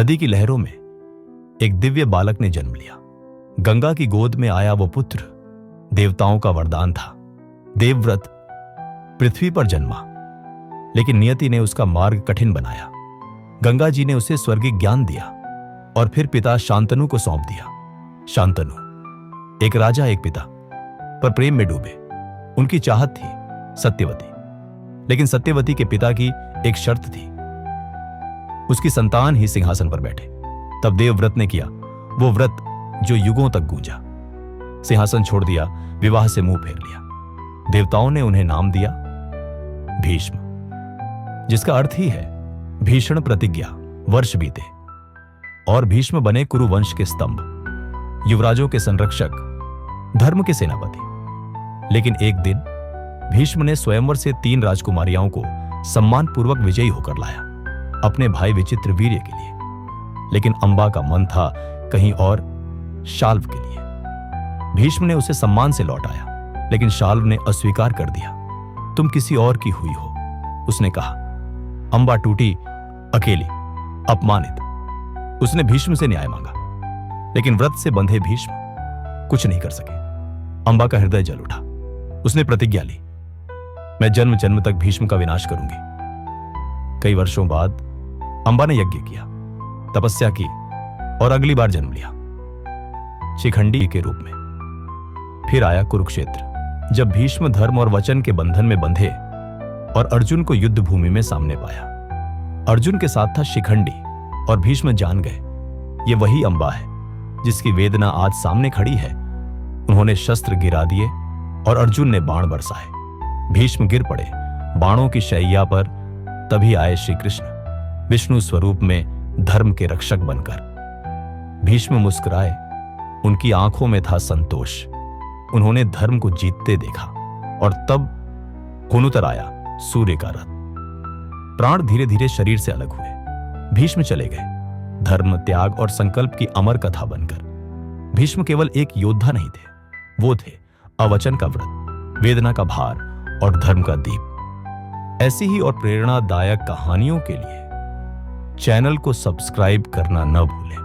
नदी की लहरों में एक दिव्य बालक ने जन्म लिया। गंगा की गोद में आया वो पुत्र देवताओं का वरदान था। देवव्रत पृथ्वी पर जन्मा, लेकिन नियति ने उसका मार्ग कठिन बनाया। गंगा जी ने उसे स्वर्गीय ज्ञान दिया और फिर पिता शांतनु को सौंप दिया। शांतनु एक राजा एक पिता, पर प्रेम में डूबे। उनकी चाहत थी सत्यवती, लेकिन सत्यवती के पिता की एक शर्त थी, उसकी संतान ही सिंहासन पर बैठे। तब देवव्रत ने किया वो व्रत जो युगों तक गूंजा। सिंहासन छोड़ दिया, विवाह से मुंह फेर लिया। देवताओं ने उन्हें नाम दिया भीष्म, जिसका अर्थ ही है भीषण प्रतिज्ञा। वर्ष बीते और भीष्म बने कुरुवंश के स्तंभ, युवराजों के संरक्षक, धर्म के सेनापति। लेकिन एक दिन भीष्म ने स्वयंवर से 3 राजकुमारियों को सम्मानपूर्वक विजयी होकर लाया अपने भाई विचित्र वीर्य के लिए। लेकिन अंबा का मन था कहीं और, शाल्व के लिए। भीष्म ने उसे सम्मान से लौटाया, लेकिन शाल्व ने अस्वीकार कर दिया। तुम किसी और की हुई हो, उसने कहा। अंबा टूटी, अकेली, अपमानित। उसने भीष्म से न्याय मांगा, लेकिन व्रत से बंधे भीष्म कुछ नहीं कर सके। अंबा का हृदय जल उठा। उसने प्रतिज्ञा ली, मैं जन्म जन्म तक भीष्म का विनाश करूंगी। कई वर्षों बाद अंबा ने यज्ञ किया, तपस्या की और अगली बार जन्म लिया शिखंडी के रूप में। फिर आया कुरुक्षेत्र, जब भीष्म धर्म और वचन के बंधन में बंधे और अर्जुन को युद्ध भूमि में सामने पाया। अर्जुन के साथ था शिखंडी और भीष्म जान गए ये वही अंबा है जिसकी वेदना आज सामने खड़ी है। उन्होंने शस्त्र गिरा दिए और अर्जुन ने बाण बरसाए। भीष्म गिर पड़े बाणों की शैया पर। तभी आए श्री कृष्ण विष्णु स्वरूप में धर्म के रक्षक बनकर। भीष्म मुस्कुराए, उनकी आंखों में था संतोष। उन्होंने धर्म को जीतते देखा और तब खून उतर आया सूर्य का रथ। प्राण धीरे धीरे शरीर से अलग हुए। भीष्म चले गए धर्म, त्याग और संकल्प की अमर कथा बनकर। भीष्म केवल एक योद्धा नहीं थे, वो थे अवचन का व्रत, वेदना का भार और धर्म का दीप। ऐसी ही और प्रेरणादायक कहानियों के लिए चैनल को सब्सक्राइब करना न भूलें।